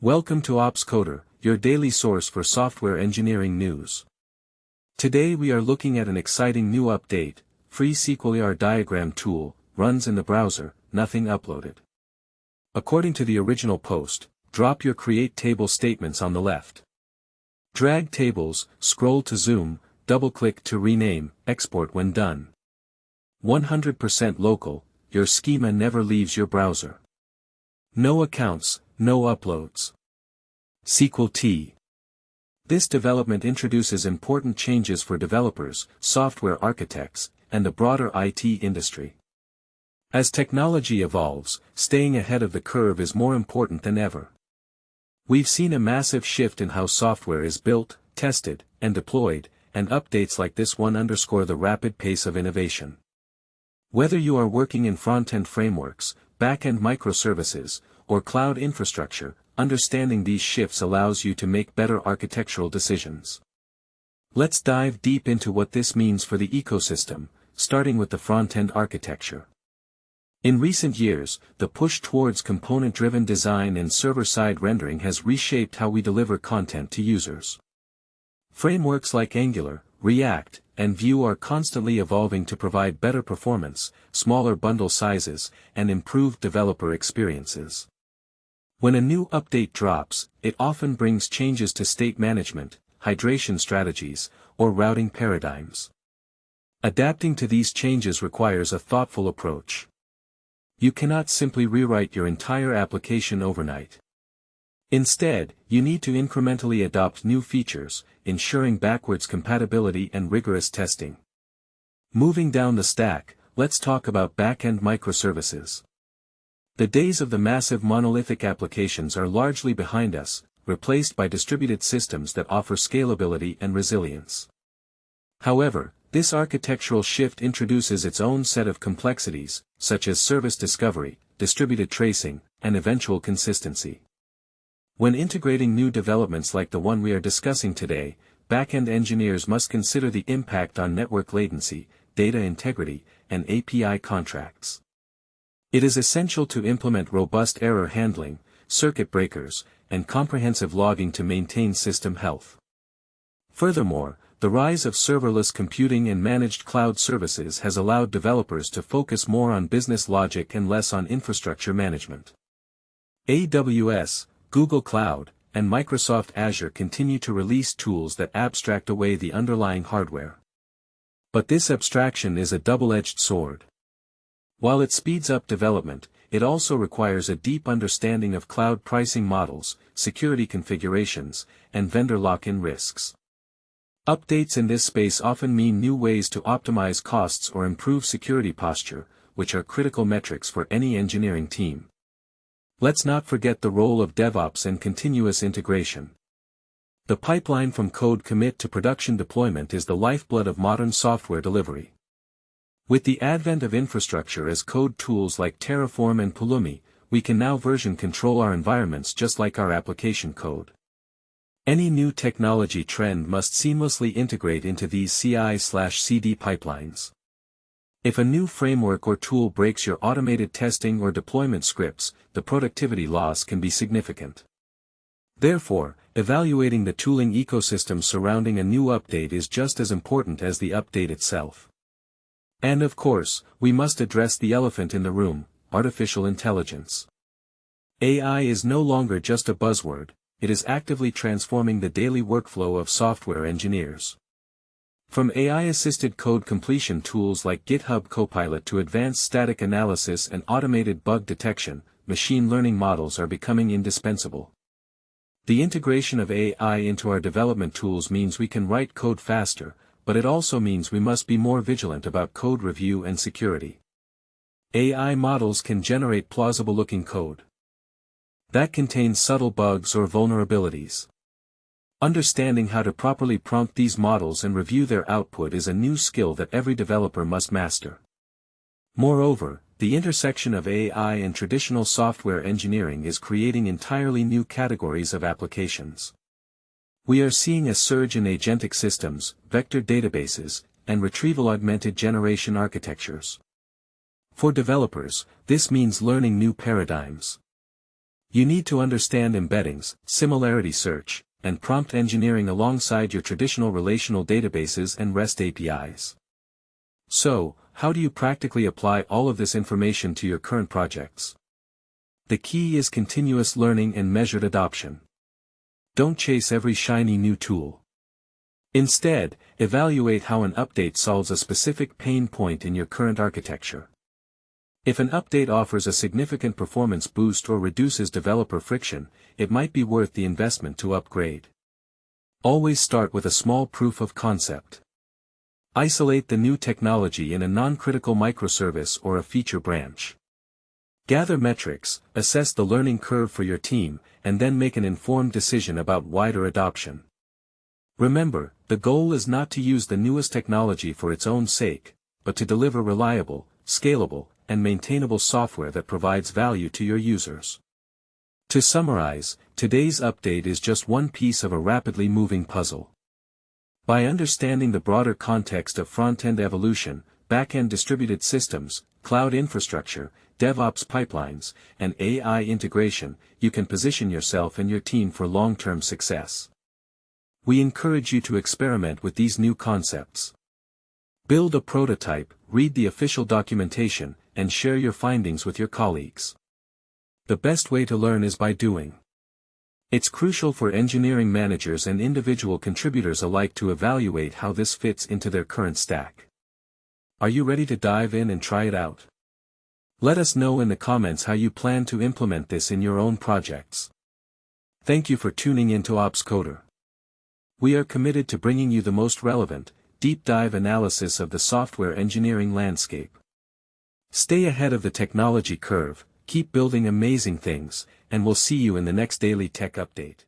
Welcome to OppsCoder, your daily source for software engineering news. Today we are looking at an exciting new update. Free SQL ER diagram tool, runs in the browser, nothing uploaded. According to the original post, drop your create table statements on the left. Drag tables, scroll to zoom, double-click to rename, export when done. 100% local, your schema never leaves your browser. No accounts, no uploads. SQL T. This development introduces important changes for developers, software architects, and the broader IT industry. As technology evolves, staying ahead of the curve is more important than ever. We've seen a massive shift in how software is built, tested, and deployed, and updates like this one underscore the rapid pace of innovation. Whether you are working in front-end frameworks, back-end microservices, or cloud infrastructure, understanding these shifts allows you to make better architectural decisions. Let's dive deep into what this means for the ecosystem, starting with the front-end architecture. In recent years, the push towards component-driven design and server-side rendering has reshaped how we deliver content to users. Frameworks like Angular, React, and Vue are constantly evolving to provide better performance, smaller bundle sizes, and improved developer experiences. When a new update drops, it often brings changes to state management, hydration strategies, or routing paradigms. Adapting to these changes requires a thoughtful approach. You cannot simply rewrite your entire application overnight. Instead, you need to incrementally adopt new features, ensuring backwards compatibility and rigorous testing. Moving down the stack, let's talk about back-end microservices. The days of the massive monolithic applications are largely behind us, replaced by distributed systems that offer scalability and resilience. However, this architectural shift introduces its own set of complexities, such as service discovery, distributed tracing, and eventual consistency. When integrating new developments like the one we are discussing today, back-end engineers must consider the impact on network latency, data integrity, and API contracts. It is essential to implement robust error handling, circuit breakers, and comprehensive logging to maintain system health. Furthermore, the rise of serverless computing and managed cloud services has allowed developers to focus more on business logic and less on infrastructure management. AWS, Google Cloud, and Microsoft Azure continue to release tools that abstract away the underlying hardware. But this abstraction is a double-edged sword. While it speeds up development, it also requires a deep understanding of cloud pricing models, security configurations, and vendor lock-in risks. Updates in this space often mean new ways to optimize costs or improve security posture, which are critical metrics for any engineering team. Let's not forget the role of DevOps and continuous integration. The pipeline from code commit to production deployment is the lifeblood of modern software delivery. With the advent of infrastructure as code tools like Terraform and Pulumi, we can now version control our environments just like our application code. Any new technology trend must seamlessly integrate into these CI/CD pipelines. If a new framework or tool breaks your automated testing or deployment scripts, the productivity loss can be significant. Therefore, evaluating the tooling ecosystem surrounding a new update is just as important as the update itself. And of course, we must address the elephant in the room, artificial intelligence. AI is no longer just a buzzword, it is actively transforming the daily workflow of software engineers. From AI-assisted code completion tools like GitHub Copilot to advanced static analysis and automated bug detection, machine learning models are becoming indispensable. The integration of AI into our development tools means we can write code faster, but it also means we must be more vigilant about code review and security. AI models can generate plausible-looking code that contains subtle bugs or vulnerabilities. Understanding how to properly prompt these models and review their output is a new skill that every developer must master. Moreover, the intersection of AI and traditional software engineering is creating entirely new categories of applications. We are seeing a surge in agentic systems, vector databases, and retrieval-augmented generation architectures. For developers, this means learning new paradigms. You need to understand embeddings, similarity search, and prompt engineering alongside your traditional relational databases and REST APIs. So, how do you practically apply all of this information to your current projects? The key is continuous learning and measured adoption. Don't chase every shiny new tool. Instead, evaluate how an update solves a specific pain point in your current architecture. If an update offers a significant performance boost or reduces developer friction, it might be worth the investment to upgrade. Always start with a small proof of concept. Isolate the new technology in a non-critical microservice or a feature branch. Gather metrics, assess the learning curve for your team, and then make an informed decision about wider adoption. Remember, the goal is not to use the newest technology for its own sake, but to deliver reliable, scalable, and maintainable software that provides value to your users. To summarize, today's update is just one piece of a rapidly moving puzzle. By understanding the broader context of front-end evolution, back-end distributed systems, cloud infrastructure, DevOps pipelines, and AI integration, you can position yourself and your team for long-term success. We encourage you to experiment with these new concepts. Build a prototype, read the official documentation, and share your findings with your colleagues. The best way to learn is by doing. It's crucial for engineering managers and individual contributors alike to evaluate how this fits into their current stack. Are you ready to dive in and try it out? Let us know in the comments how you plan to implement this in your own projects. Thank you for tuning in to OppsCoder. We are committed to bringing you the most relevant, deep dive analysis of the software engineering landscape. Stay ahead of the technology curve, keep building amazing things, and we'll see you in the next daily tech update.